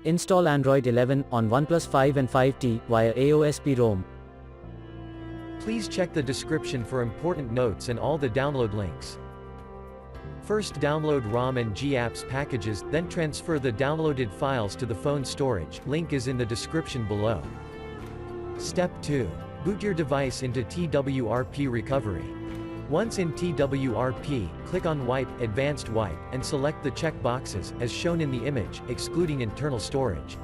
Install Android 11 on OnePlus 5 and 5T via AOSP ROM. Please check the description for important notes and all the download links. First download ROM and GApps packages, then transfer the downloaded files to the phone storage, link is in the description below. Step 2. Boot your device into TWRP recovery. Once in TWRP, click on Wipe, Advanced Wipe, and select the check boxes, as shown in the image, excluding internal storage.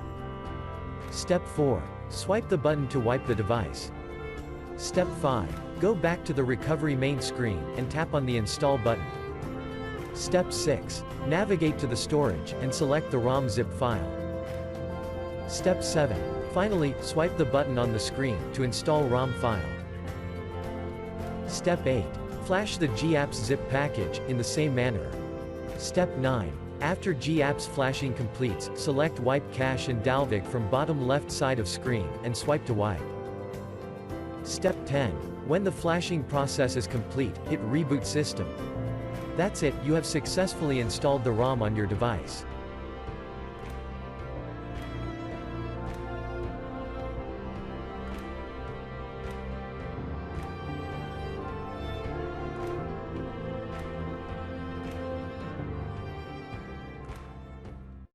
Step 4. Swipe the button to wipe the device. Step 5. Go back to the recovery main screen, and tap on the Install button. Step 6. Navigate to the storage, and select the ROM zip file. Step 7. Finally, swipe the button on the screen, to install ROM file. Step 8. Flash the GApps zip package, in the same manner. Step 9. After GApps flashing completes, select Wipe Cache and Dalvik from bottom left side of screen, and swipe to wipe. Step 10. When the flashing process is complete, hit Reboot System. That's it, you have successfully installed the ROM on your device.